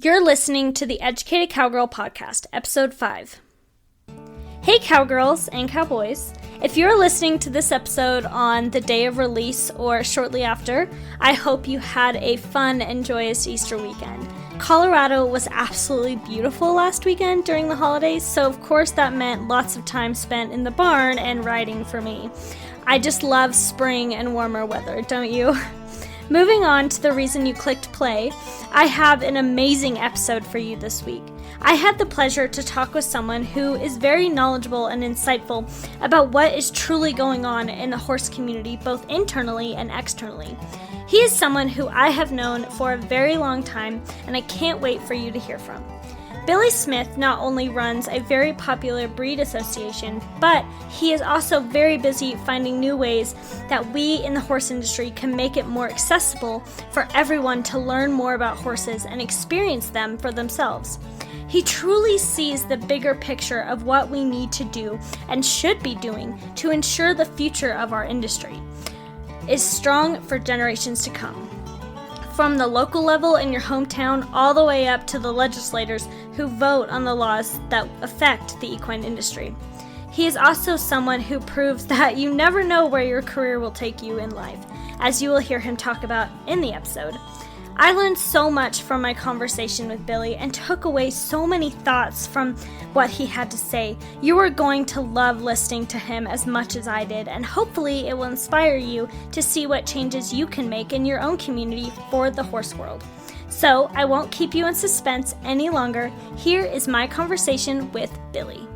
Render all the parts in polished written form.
You're listening to the Educated Cowgirl Podcast, Episode 5. Hey Cowgirls and Cowboys. If you're listening to this episode on the day of release or shortly after, I hope you had a fun and joyous Easter weekend. Colorado was absolutely beautiful last weekend during the holidays, so of course that meant lots of time spent in the barn and riding for me. I just love spring and warmer weather, don't you? Moving on to the reason you clicked play, I have an amazing episode for you this week. I had the pleasure to talk with someone who is very knowledgeable and insightful about what is truly going on in the horse community, both internally and externally. He is someone who I have known for a very long time, and I can't wait for you to hear from. Billy Smith not only runs a very popular breed association, but he is also very busy finding new ways that we in the horse industry can make it more accessible for everyone to learn more about horses and experience them for themselves. He truly sees the bigger picture of what we need to do and should be doing to ensure the future of our industry is strong for generations to come. From the local level in your hometown all the way up to the legislators who vote on the laws that affect the equine industry. He is also someone who proves that you never know where your career will take you in life, as you will hear him talk about in the episode. I learned so much from my conversation with Billy and took away so many thoughts from what he had to say. You are going to love listening to him as much as I did, and hopefully it will inspire you to see what changes you can make in your own community for the horse world. So I won't keep you in suspense any longer. Here is my conversation with Billy.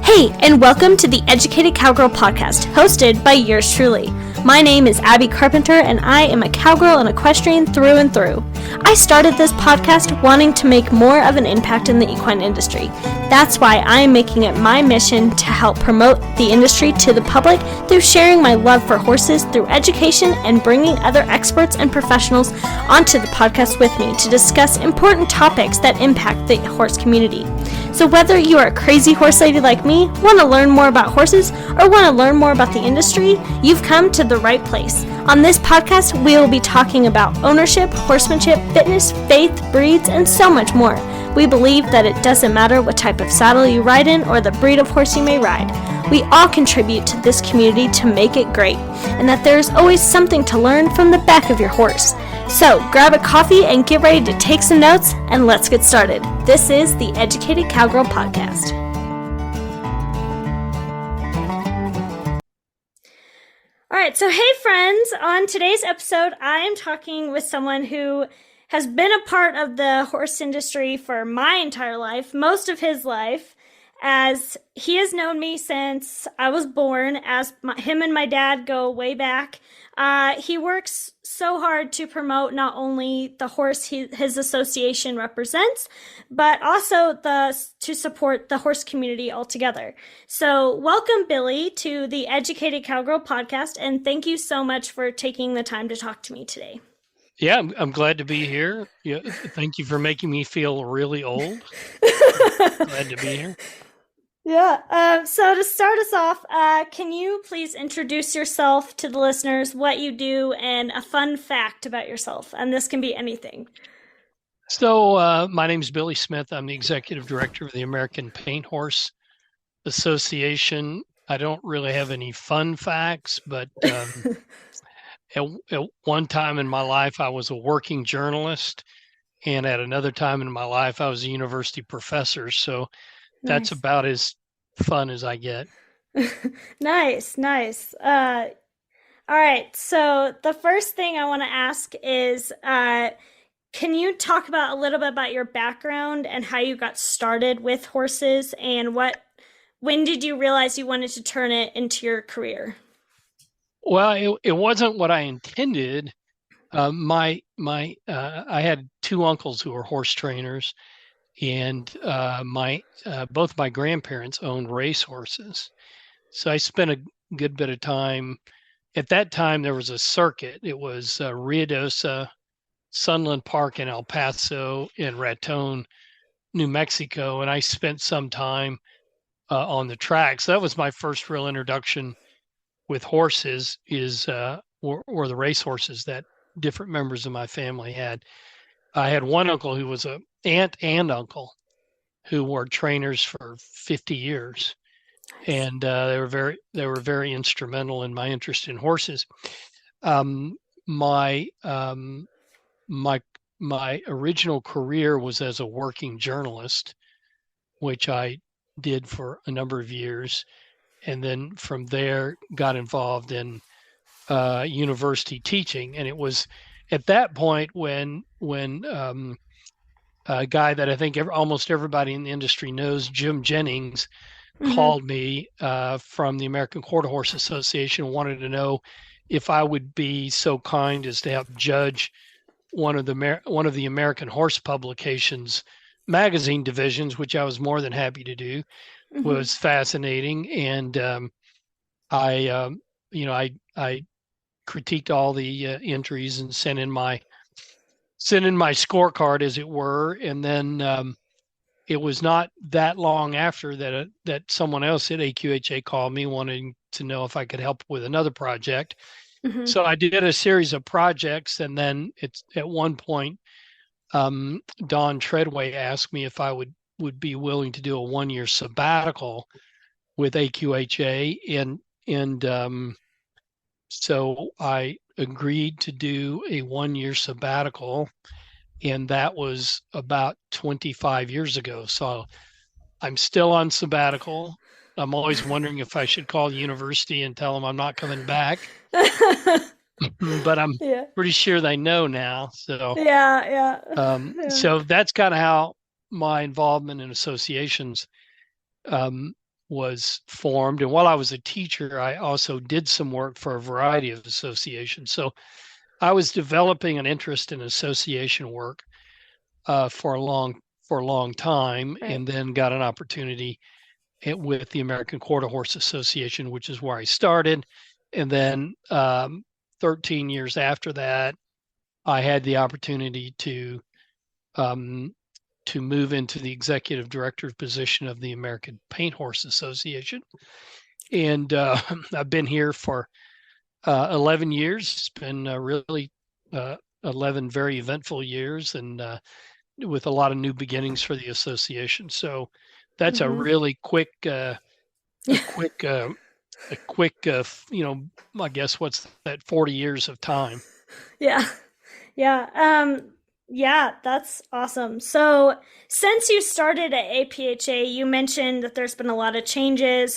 Hey, and welcome to the Educated Cowgirl Podcast, hosted by yours truly. My name is Abby Carpenter, and I am a cowgirl and equestrian through and through. I started this podcast wanting to make more of an impact in the equine industry. That's why I am making it my mission to help promote the industry to the public through sharing my love for horses through education and bringing other experts and professionals onto the podcast with me to discuss important topics that impact the horse community. So whether you are a crazy horse lady like me, want to learn more about horses, or want to learn more about the industry, you've come to the right place. On this podcast, we will be talking about ownership, horsemanship, fitness, faith, breeds, and so much more. We believe that it doesn't matter what type of saddle you ride in or the breed of horse you may ride. We all contribute to this community to make it great, and that there is always something to learn from the back of your horse. So grab a coffee and get ready to take some notes, and let's get started. This is the Educated Cowgirl Podcast. All right, so hey friends, on today's episode, I am talking with someone who has been a part of the horse industry for my entire life, most of his life, as he has known me since I was born, as him and my dad go way back. He works so hard to promote not only the horse his association represents, but also to support the horse community altogether. So welcome, Billy, to the Educated Cowgirl Podcast, and thank you so much for taking the time to talk to me today. Yeah, I'm glad to be here. Yeah, thank you for making me feel really old. Glad to be here. Yeah. So to start us off, can you please introduce yourself to the listeners, what you do, and a fun fact about yourself? And this can be anything. So my name is Billy Smith. I'm the executive director of the American Paint Horse Association. I don't really have any fun facts, but at one time in my life, I was a working journalist. And at another time in my life, I was a university professor. So that's about as fun as I get. Nice. All right. So the first thing I want to ask is, can you talk about a little bit about your background and how you got started with horses, and when did you realize you wanted to turn it into your career? Well, it wasn't what I intended. I had two uncles who were horse trainers, and both my grandparents owned race horses. So I spent a good bit of time. At that time, there was a circuit. It was Ruidosa, Sunland Park in El Paso, and Raton, New Mexico, and I spent some time on the track. So that was my first real introduction with horses, is were the racehorses that different members of my family had. I had one uncle who was a aunt and uncle who were trainers for 50 years, Nice. and they were very instrumental in my interest in horses. Um, my my my original career was as a working journalist, which I did for a number of years, and then from there got involved in university teaching. And it was at that point when a guy that I think almost everybody in the industry knows, Jim Jennings, Mm-hmm. called me from the American Quarter Horse Association, wanted to know if I would be so kind as to help judge one of the American Horse Publications magazine divisions, which I was more than happy to do. Mm-hmm. Was fascinating, and I I critiqued all the entries and sent in my scorecard, as it were, and then it was not that long after that someone else at AQHA called me wanting to know if I could help with another project. Mm-hmm. So I did a series of projects, and then it's at one point, Don Treadway asked me if I would be willing to do a 1 year sabbatical with AQHA, and so I agreed to do a 1 year sabbatical, and that was about 25 years ago. So I'm still on sabbatical. I'm always wondering if I should call the university and tell them I'm not coming back, but I'm Yeah. pretty sure they know now. So, Yeah. Yeah. um, Yeah. so that's kind of how my involvement in associations um, was formed. And while I was a teacher, I also did some work for a variety of associations. So I was developing an interest in association work for a long time, Right. and then got an opportunity with the American Quarter Horse Association, which is where I started. And then 13 years after that, I had the opportunity um, to move into the executive director position of the American Paint Horse Association. And I've been here for 11 years. It's been really uh, 11 very eventful years, and with a lot of new beginnings for the association. So that's a Mm-hmm. really quick, a quick, a quick, I guess what's that, 40 years of time. Yeah. Yeah. Yeah, that's awesome. So, since you started at APHA, you mentioned that there's been a lot of changes,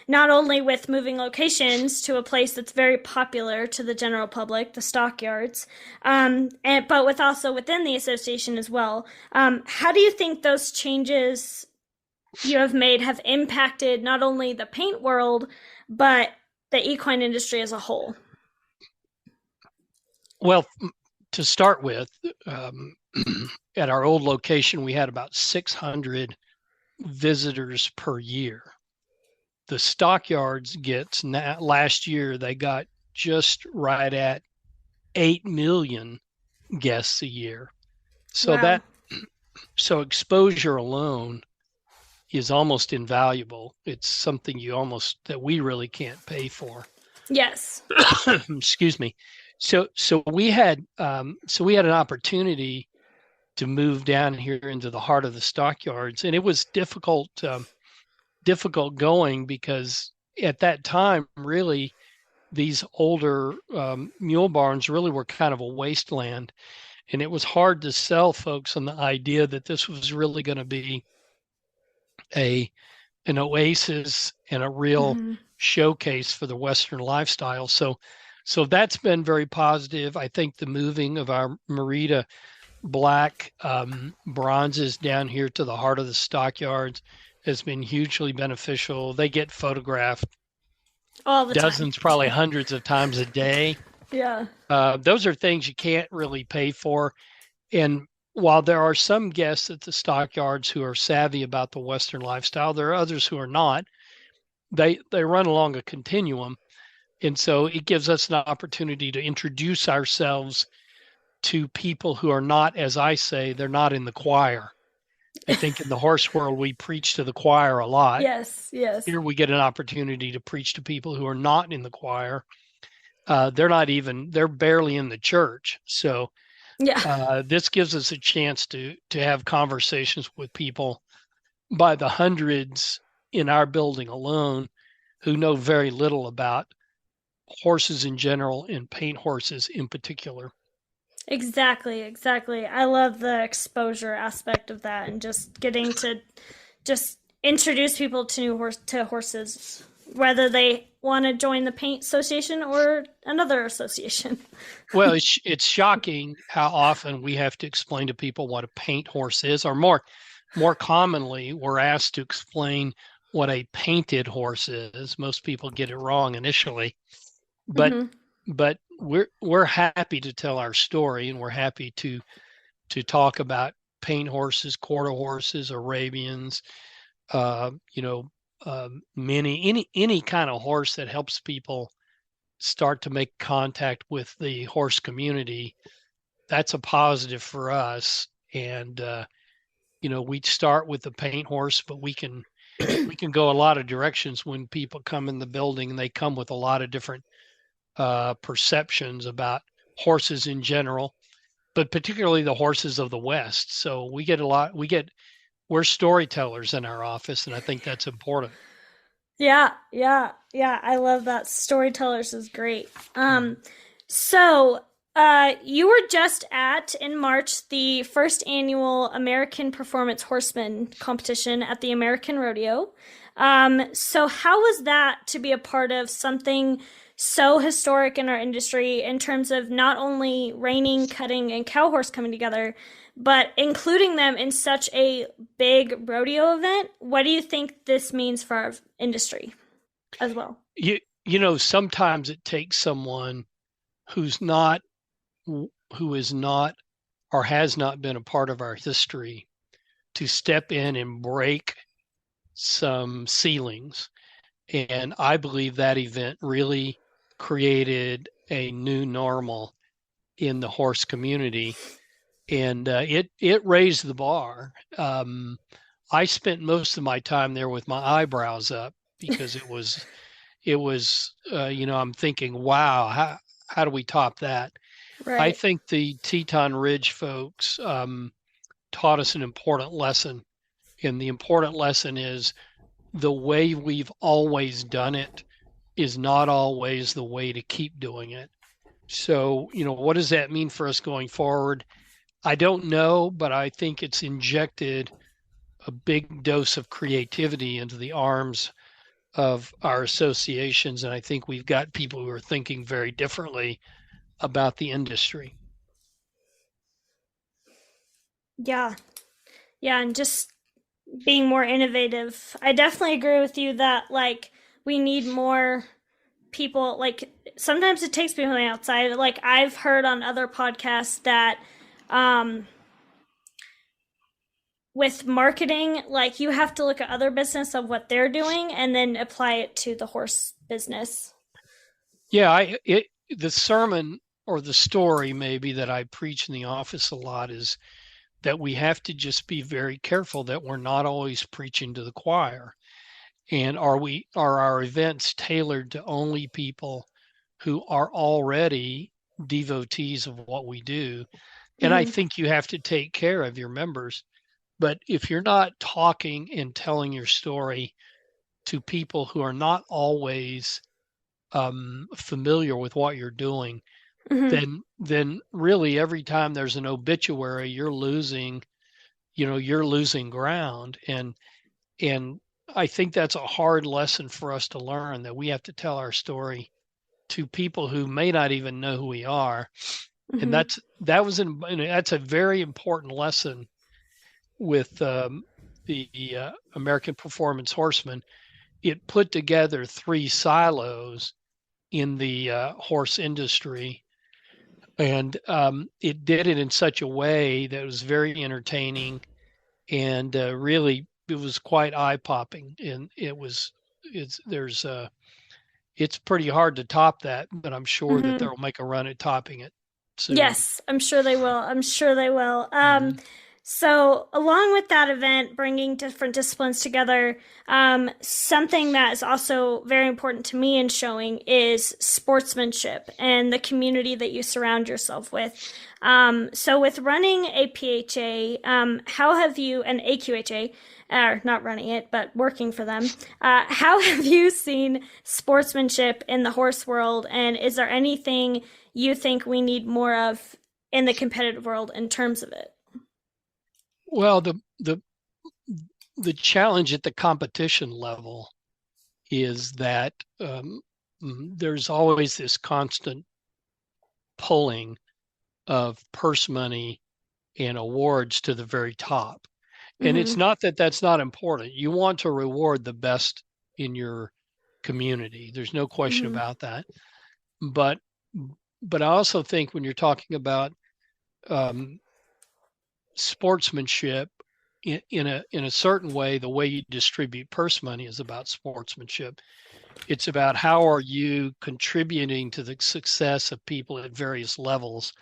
not only with moving locations to a place that's very popular to the general public, the stockyards, but with also within the association as well. How do you think those changes you have made have impacted not only the paint world, but the equine industry as a whole? Well, to start with, um, at our old location, we had about 600 visitors per year. The stockyards last year, they got just right at 8 million guests a year. So Wow. so exposure alone is almost invaluable. It's something that we really can't pay for. Yes. Excuse me. So we had an opportunity to move down here into the heart of the stockyards, and it was difficult going, because at that time, really, these older mule barns really were kind of a wasteland, and it was hard to sell folks on the idea that this was really going to be a an oasis and a real Mm-hmm. showcase for the Western lifestyle. So that's been very positive. I think the moving of our Merida black bronzes down here to the heart of the stockyards has been hugely beneficial. They get photographed All the time. dozens, probably hundreds of times a day. Yeah. Those are things you can't really pay for. And while there are some guests at the stockyards who are savvy about the Western lifestyle, there are others who are not. They run along a continuum, and so it gives us an opportunity to introduce ourselves to people who are not, as I say, they're not in the choir. I think in the horse world, we preach to the choir a lot. Yes. Yes. Here we get an opportunity to preach to people who are not in the choir. they're barely in the church. So Yeah. this gives us a chance to have conversations with people by the hundreds in our building alone who know very little about horses in general and paint horses in particular. Exactly, exactly. I love the exposure aspect of that and just getting to just introduce people to horses, whether they want to join the paint association or another association. Well, it's shocking how often we have to explain to people what a paint horse is, or more commonly, we're asked to explain what a painted horse is. Most people get it wrong initially, but Hmm. we're happy to tell our story, and we're happy to talk about paint horses, quarter horses, Arabians, uh, you know, any kind of horse that helps people start to make contact with the horse community. That's a positive for us. And we start with the paint horse, but we can go a lot of directions when people come in the building, and they come with a lot of different perceptions about horses in general, but particularly the horses of the West. So we're storytellers in our office, and I think that's important. Yeah, yeah, yeah. I love that. Storytellers is great. Mhm. So you were just at in March the first annual American Performance Horseman competition at the American Rodeo. So how was that to be a part of something so historic in our industry in terms of not only reining, cutting, and cow horse coming together, but including them in such a big rodeo event? What do you think this means for our industry as well? Sometimes it takes someone who's not who is not or has not been a part of our history to step in and break some ceilings. And I believe that event really created a new normal in the horse community, and it raised the bar. I spent most of my time there with my eyebrows up because I'm thinking, wow, how do we top that? I Right. think the Teton Ridge folks taught us an important lesson. And the important lesson is the way we've always done it is not always the way to keep doing it. So, what does that mean for us going forward? I don't know, but I think it's injected a big dose of creativity into the arms of our associations. And I think we've got people who are thinking very differently about the industry. Yeah. Yeah, and just being more innovative. I definitely agree with you that like we need more people like sometimes it takes people on the outside. Like I've heard on other podcasts that um with marketing, like you have to look at other business of what they're doing and then apply it to the horse business. Yeah, the sermon or the story maybe that I preach in the office a lot is that we have to just be very careful that we're not always preaching to the choir. And are our events tailored to only people who are already devotees of what we do? And I Mm-hmm. think you have to take care of your members. But if you're not talking and telling your story to people who are not always familiar with what you're doing, Mm-hmm. then really every time there's an obituary, you're losing ground. And I think that's a hard lesson for us to learn, that we have to tell our story to people who may not even know who we are. And Mm-hmm. that's a very important lesson with the American Performance Horseman. It put together three silos in the horse industry, and it did it in such a way that was very entertaining, and really it was quite eye popping. And it's pretty hard to top that, but I'm sure that Mm-hmm. they'll make a run at topping it soon. Yes, I'm sure they will. I'm sure they will. Mhm. So, along with that event, bringing different disciplines together, something that is also very important to me in showing is sportsmanship and the community that you surround yourself with. So, with running APHA, how have you, and AQHA, not running it, but working for them, how have you seen sportsmanship in the horse world? And is there anything you think we need more of in the competitive world in terms of it? Well, the challenge at the competition level is that there's always this constant pulling of purse money and awards to the very top. And it's Mm-hmm. not that that's not important. You want to reward the best in your community. There's no question Mm-hmm. about that. But but I also think when you're talking about um, sportsmanship in a certain way, the way you distribute purse money is about sportsmanship. It's about how are you contributing to the success of people at various levels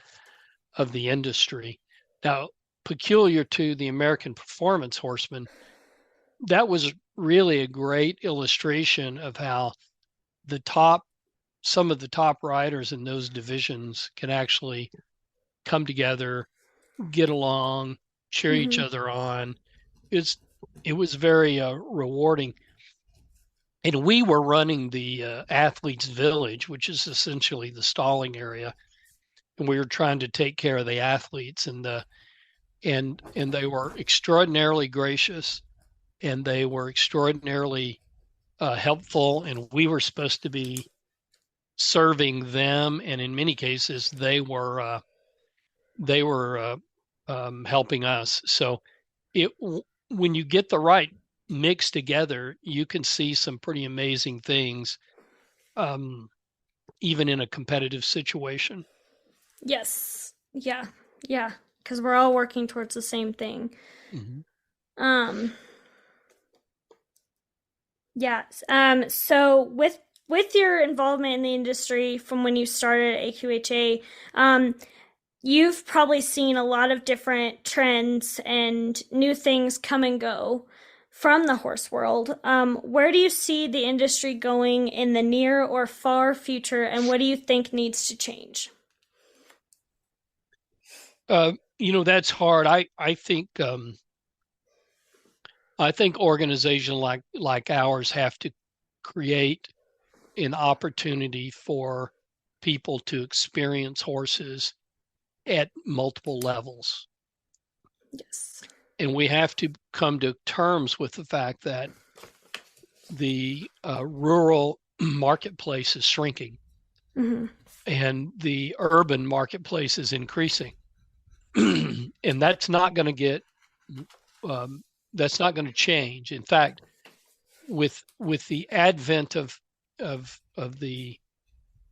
of the industry. Now, peculiar to the American performance horseman, that was really a great illustration of how the top some of the top riders in those divisions can actually come together, get along, cheer each Mm-hmm. other on. It's it was very rewarding. And we were running the athletes village, which is essentially the stalling area, and we were trying to take care of the athletes, and they were extraordinarily gracious, and they were extraordinarily helpful, and we were supposed to be serving them, and in many cases they were helping us. So it when you get the right mix together, you can see some pretty amazing things, um, even in a competitive situation. Yes. Yeah. Yeah. Because we're all working towards the same thing. Mhm. Um. Yeah. So with your involvement in the industry from when you started at AQHA, you've probably seen a lot of different trends and new things come and go from the horse world. Where do you see the industry going in the near or far future, and what do you think needs to change? That's hard. I think organizations like ours have to create an opportunity for people to experience horses at multiple levels. Yes. And we have to come to terms with the fact that the rural marketplace is shrinking Mm-hmm. and the urban marketplace is increasing. And um, that's not going to change. In fact, with the advent of the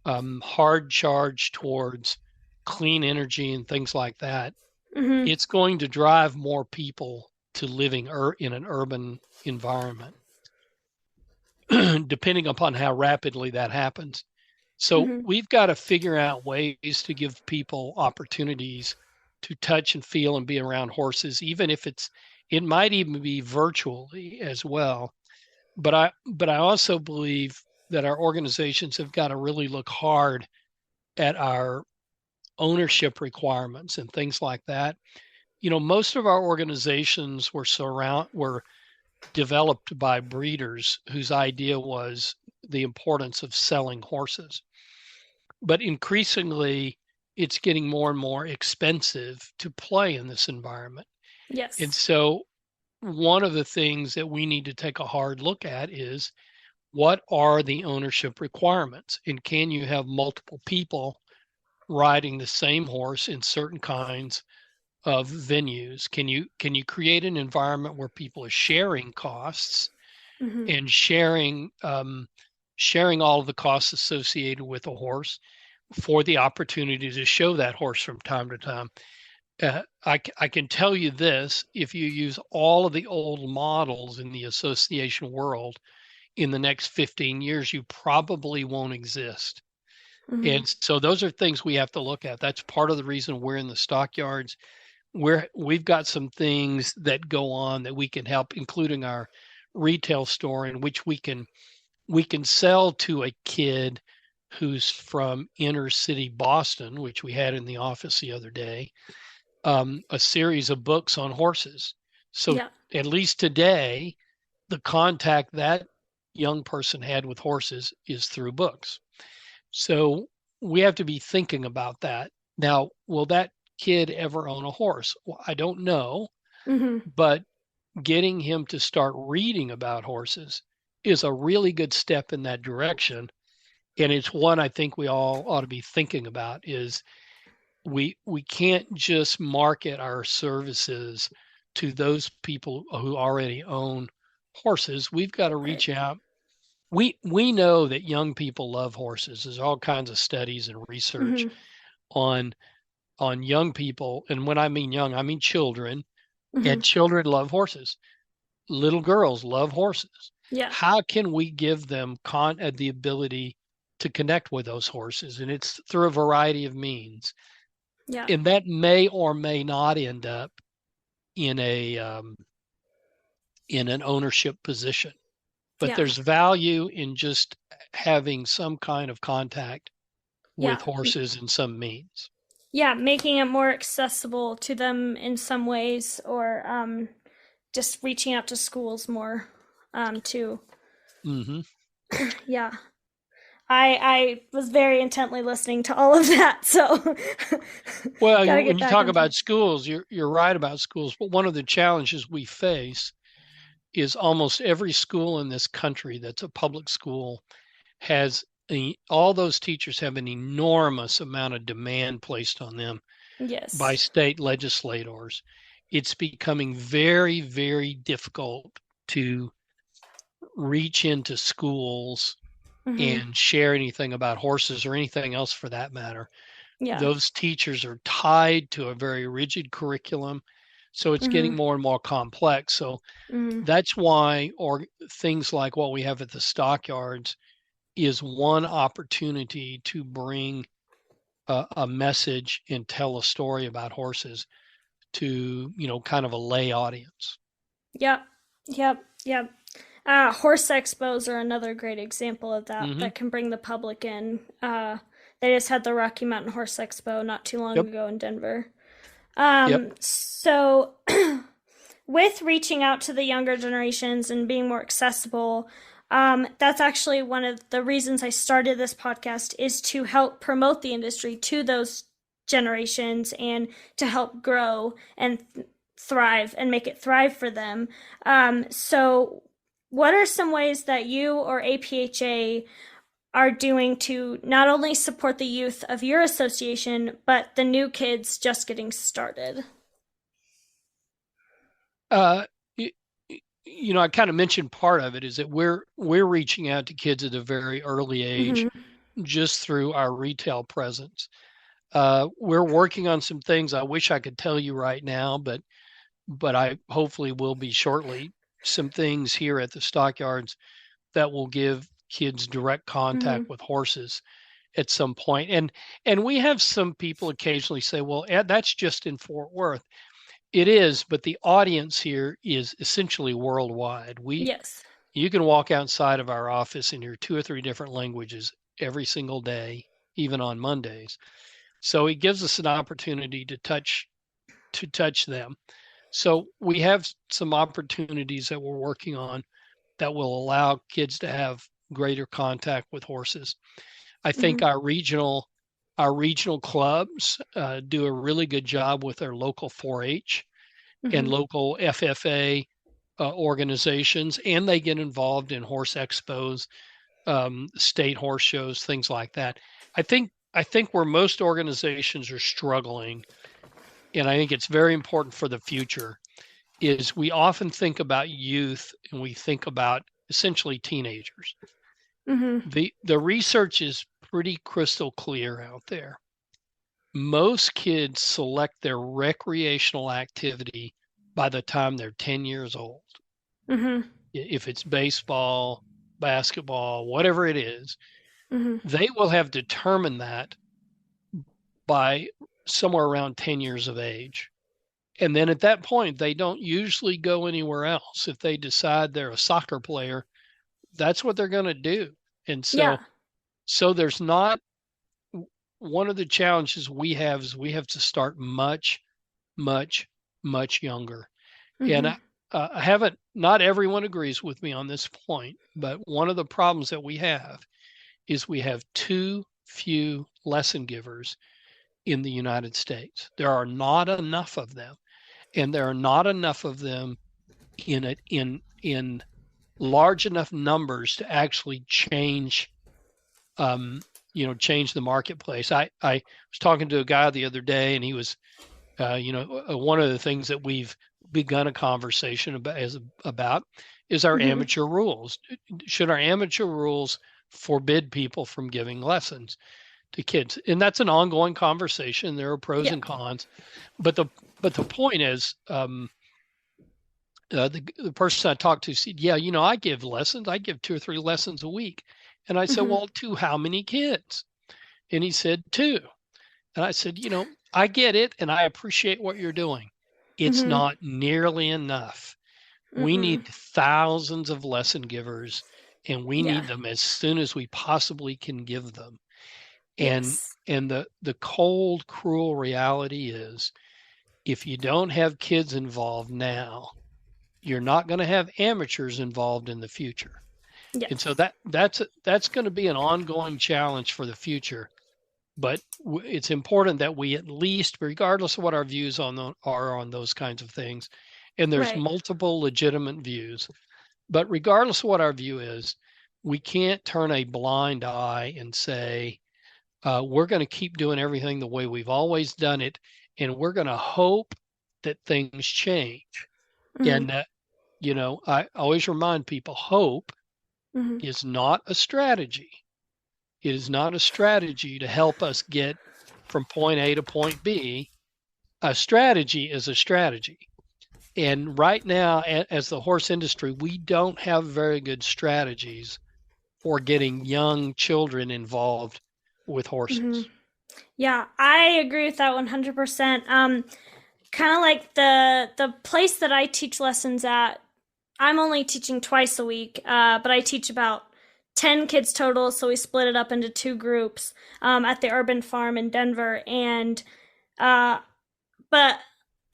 hard charge towards clean energy and things like that, Mm-hmm. it's going to drive more people to living in an urban environment, depending upon how rapidly that happens. So Mm-hmm. we've got to figure out ways to give people opportunities to touch and feel and be around horses, even if it might even be virtually as well. But I also believe that our organizations have got to really look hard at our ownership requirements and things like that. Most of our organizations were developed by breeders whose idea was the importance of selling horses. But increasingly, it's getting more and more expensive to play in this environment. And Yes. so, one of the things that we need to take a hard look at is what are the ownership requirements? And can you have multiple people riding the same horse in certain kinds of venues? Can you create an environment where people are sharing costs Mm-hmm. and sharing all of the costs associated with a horse for the opportunity to show that horse from time to time? I can tell you this: if you use all of the old models in the association world in the next 15 years, you probably won't exist. Mm-hmm. And so those are things we have to look at. That's part of the reason we're in the stockyards. we've got some things that go on that we can help, including our retail store, in which we can sell to a kid who's from inner city Boston, which we had in the office the other day, a series of books on horses. So Yeah. at least today, the contact that young person had with horses is through books. So we have to be thinking about that. Now, will that kid ever own a horse? Well, I don't know, Mhm. but getting him to start reading about horses is a really good step in that direction. And it's one I think we all ought to be thinking about is we can't just market our services to those people who already own horses. We've got to Right. reach out. We know that young people love horses. There's all kinds of studies and research Mhm. on young people, and when I mean young, I mean children, Mhm. and children love horses. Little girls love horses. Yeah. How can we give them the ability to connect with those horses? And it's through a variety of means. Yeah. And that may or may not end up in an ownership position. But Yeah. there's value in just having some kind of contact with Yeah. horses in some means. Yeah, making it more accessible to them in some ways, or just reaching out to schools more, too. Hmm. Yeah, I was very intently listening to all of that, so Well, gotta when get you back talk on track. about schools, you're right about schools. But one of the challenges we face is almost every school in this country that's a public school has all those teachers have an enormous amount of demand placed on them by Yes. state legislators. It's becoming very, very difficult to reach into schools Mhm. and share anything about horses or anything else for that matter. Yeah. Those teachers are tied to a very rigid curriculum. So it's getting Mhm. more and more complex. So Mhm. that's why, or things like what we have at the stockyards is one opportunity to bring a message and tell a story about horses to, kind of a lay audience. Yep. Yep. Yep. Horse expos are another great example of that Hmm. that can bring the public in. They just had the Rocky Mountain Horse Expo not too long Yep. ago in Denver. Yep. So with reaching out to the younger generations and being more accessible, that's actually one of the reasons I started this podcast is to help promote the industry to those generations and to help grow and thrive and make it thrive for them. So, what are some ways that you or APHA are doing to not only support the youth of your association, but the new kids just getting started? Uh, y- I kind of mentioned part of it is that we're reaching out to kids at a very early age Mm-hmm. just through our retail presence. We're working on some things I wish I could tell you right now, but I hopefully will be shortly. Some things here at the stockyards that will give kids direct Mm-hmm. contact with horses at some point. And we have some people occasionally say, "Well, Ed, that's just in Fort Worth." It is, but the audience here is essentially worldwide. Yes. You can walk outside of our office and hear two or three different languages every single day, even on Mondays. So it gives us an opportunity to touch them. So we have some opportunities that we're working on that will allow kids to have greater contact with horses. I think Mm-hmm. our regional clubs do a really good job with their local 4-H and Mm-hmm. local FFA organizations, and they get involved in horse expos, state horse shows, things like that. I think where most organizations are struggling, and I think it's very important for the future, is we often think about youth and we think about essentially teenagers. Mm-hmm. The research is pretty crystal clear out there. Most kids select their recreational activity by the time they're 10 years old. Mm-hmm. If it's baseball, basketball, whatever it is, Mm-hmm. they will have determined that by somewhere around 10 years of age. And then at that point, they don't usually go anywhere else. If they decide they're a soccer player, that's what they're going to do. And Yeah. so there's not, one of the challenges we have is we have to start much, much, much younger. And Mm-hmm. I haven't, not everyone agrees with me on this point, but one of the problems that we have is we have too few lesson givers in the United States. There are not enough of them, and there are not enough of them in large enough numbers to actually change change the marketplace. I was talking to a guy the other day, and he was one of the things that we've begun a conversation about is our Mm-hmm. amateur rules. Should our amateur rules forbid people from giving lessons to kids? And that's an ongoing conversation. There are pros Yeah. and cons, but the point is, the person I talked to said, "Yeah, I give lessons. I give 2 or 3 lessons a week." And I said, Mm-hmm. "Well, to how many kids?" And he said, 2. And I said, I get it, and I appreciate what you're doing. It's Mm-hmm. not nearly enough. We Mm-mm. need thousands of lesson givers, and we Yeah. need them as soon as we possibly can give them. And Yes. the cold, cruel reality is, if you don't have kids involved now, you're not going to have amateurs involved in the future. Yeah. And so that's going to be an ongoing challenge for the future. But it's important that we at least, regardless of what our views are on those kinds of things, and there's Right. multiple legitimate views, but regardless of what our view is, we can't turn a blind eye and say, we're going to keep doing everything the way we've always done it, and we're going to hope that things change. Mm-hmm. And, I always remind people, hope Mm-hmm. is not a strategy. It is not a strategy to help us get from point A to point B. A strategy is a strategy. And right now, as the horse industry, we don't have very good strategies for getting young children involved with Mm-hmm. horses. Yeah, I agree with that 100%. Kind of like the place that I teach lessons at, I'm only teaching twice a week, but I teach about 10 kids total, so we split it up into 2 groups at the urban farm in Denver. Uh, but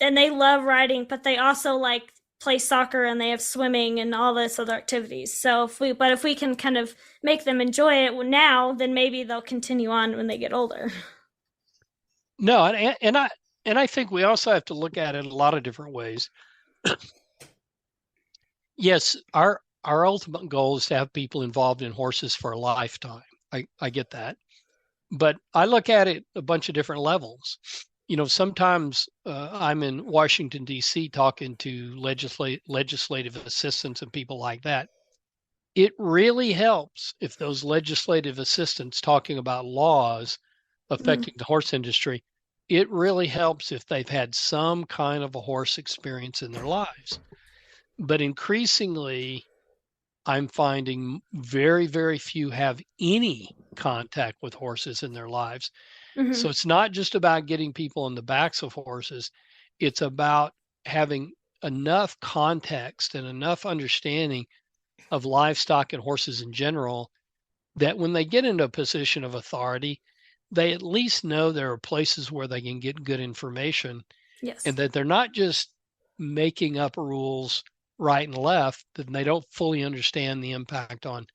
and they love riding, but they also like play soccer and they have swimming and all this other activities. So if we can kind of make them enjoy it now, then maybe they'll continue on when they get older. No, and I think we also have to look at it a lot of different ways. Yes, our ultimate goal is to have people involved in horses for a lifetime. I get that. But I look at it a bunch of different levels. Sometimes I'm in Washington, D.C., talking to legislative assistants and people like that. It really helps if those legislative assistants talking about laws Mm-hmm. affecting the horse industry, it really helps if they've had some kind of a horse experience in their lives. But increasingly, I'm finding very, very few have any contact with horses in their lives. Mm-hmm. So it's not just about getting people on the backs of horses, it's about having enough context and enough understanding of livestock and horses in general that when they get into a position of authority, they at least know there are places where they can get good information and Yes. that they're not just making up rules right and left, that they don't fully understand the impact on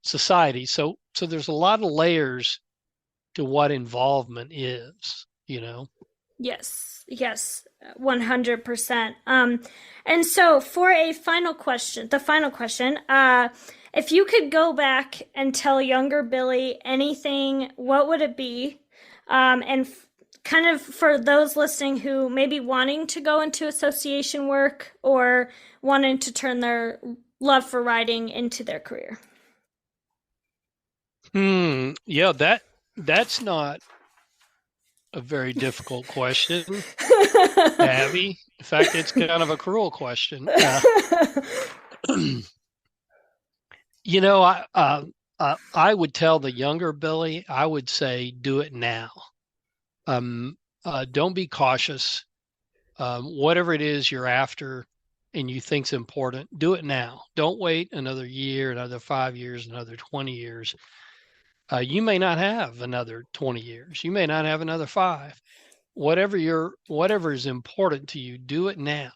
society. So there's a lot of layers to what involvement is. Yes, yes, 100%. And so for a final question, the final question, if you could go back and tell younger Billy anything, what would it be? Kind of for those listening who may be wanting to go into association work or wanting to turn their love for riding into their career. Yeah, that's not a very difficult question, Abby. In fact, it's kind of a cruel question. I would tell the younger Billy, I would say, do it now. Don't be cautious. whatever it is you're after and you think's important, do it now. Don't wait another year, another 5 years, another 20 years. You may not have another 20 years. You may not have another 5. Whatever is important to you, do it now.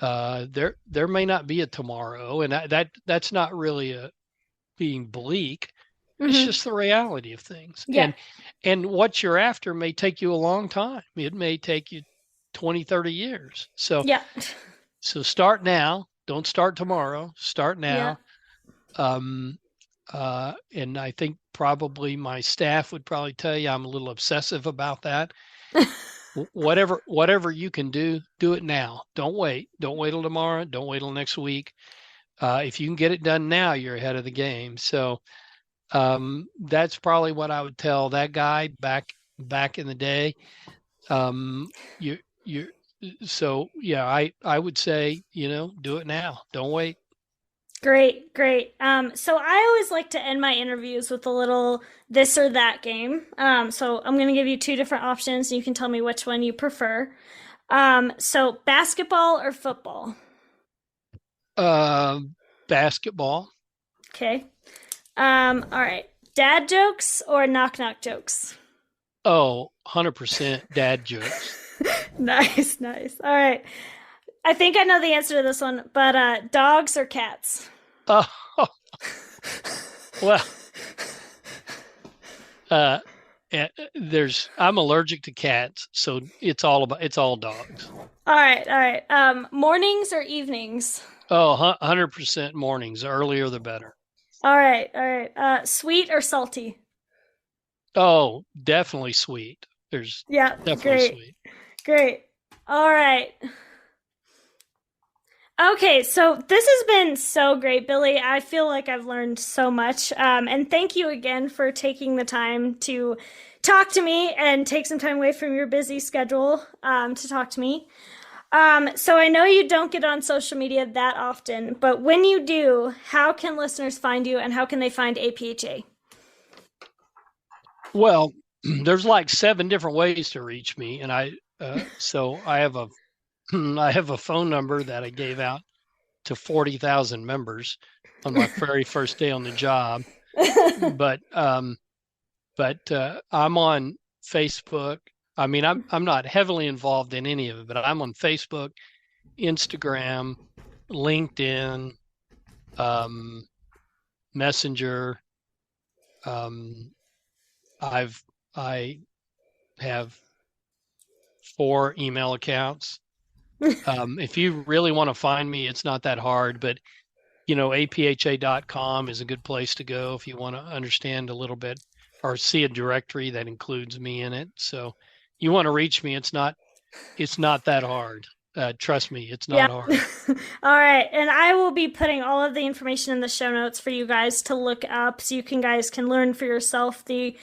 There may not be a tomorrow, and that's not really being bleak. It's just the reality of things. Yeah. And what you're after may take you a long time. It may take you 20, 30 years. So yeah. So start now. Don't start tomorrow. Start now. Yeah. And I think probably my staff would probably tell you I'm a little obsessive about that. Whatever you can do it now. Don't wait. Don't wait till tomorrow. Don't wait till next week. If you can get it done now, you're ahead of the game. So that's probably what I would tell that guy back in the day. I would say, do it now. Don't wait. Great. So I always like to end my interviews with a little this or that game. So I'm going to give you 2 different options, and you can tell me which one you prefer. So basketball or football? Basketball. Okay. All right. Dad jokes or knock-knock jokes? Oh, 100% dad jokes. Nice. All right. I think I know the answer to this one, but dogs or cats? Oh, well, I'm allergic to cats, so it's all dogs. All right. Mornings or evenings? Oh, 100% mornings. Earlier the better. All right. Sweet or salty? Oh, definitely sweet. Definitely sweet. Great. All right. Okay, so this has been so great, Billy. I feel like I've learned so much. And thank you again for taking the time to talk to me and take some time away from your busy schedule to talk to me. So I know you don't get on social media that often, but when you do, how can listeners find you and how can they find APHA? Well, there's like 7 different ways to reach me, and I have a phone number that I gave out to 40,000 members on my very first day on the job. But I'm on Facebook. I mean, I'm not heavily involved in any of it, but I'm on Facebook, Instagram, LinkedIn, Messenger. I have 4 email accounts. If you really want to find me, it's not that hard, but apha.com is a good place to go if you want to understand a little bit or see a directory that includes me in it. So you want to reach me, it's not that hard. Trust me, it's not hard. All right. And I will be putting all of the information in the show notes for you guys to look up so you guys can learn for yourself the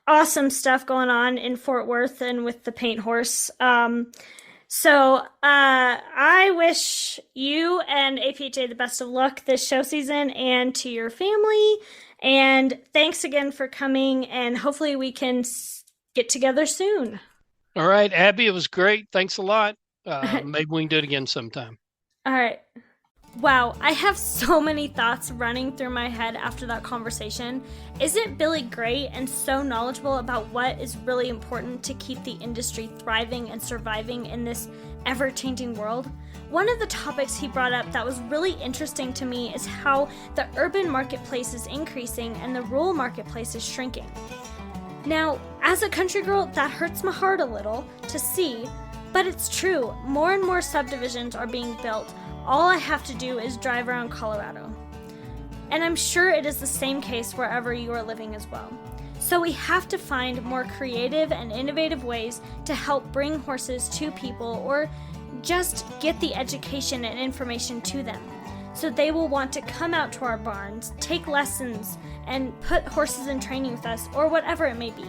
awesome stuff going on in Fort Worth and with the paint horse. So I wish you and APHA the best of luck this show season and to your family. And thanks again for coming, and hopefully we can get together soon. All right, Abby, it was great. Thanks a lot. Maybe we can do it again sometime. All right. Wow, I have so many thoughts running through my head after that conversation. Isn't Billy great and so knowledgeable about what is really important to keep the industry thriving and surviving in this ever-changing world? One of the topics he brought up that was really interesting to me is how the urban marketplace is increasing and the rural marketplace is shrinking. Now, as a country girl, that hurts my heart a little to see, but it's true. More and more subdivisions are being built. All I have to do is drive around Colorado. And I'm sure it is the same case wherever you are living as well. So we have to find more creative and innovative ways to help bring horses to people, or just get the education and information to them, so they will want to come out to our barns, take lessons, and put horses in training with us, or whatever it may be.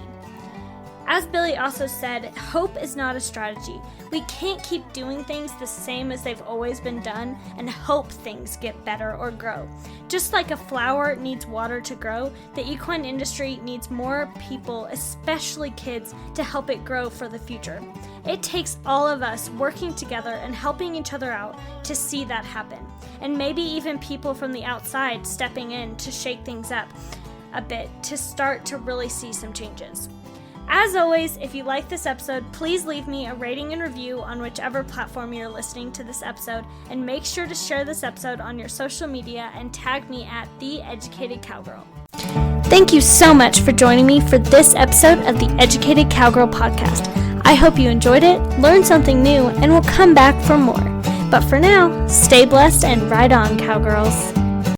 As Billy also said, hope is not a strategy. We can't keep doing things the same as they've always been done and hope things get better or grow. Just like a flower needs water to grow, the equine industry needs more people, especially kids, to help it grow for the future. It takes all of us working together and helping each other out to see that happen, and maybe even people from the outside stepping in to shake things up a bit to start to really see some changes. As always, if you like this episode, please leave me a rating and review on whichever platform you're listening to this episode, and make sure to share this episode on your social media and tag me at The Educated Cowgirl. Thank you so much for joining me for this episode of the Educated Cowgirl podcast. I hope you enjoyed it, learned something new, and will come back for more. But for now, stay blessed and ride on, cowgirls.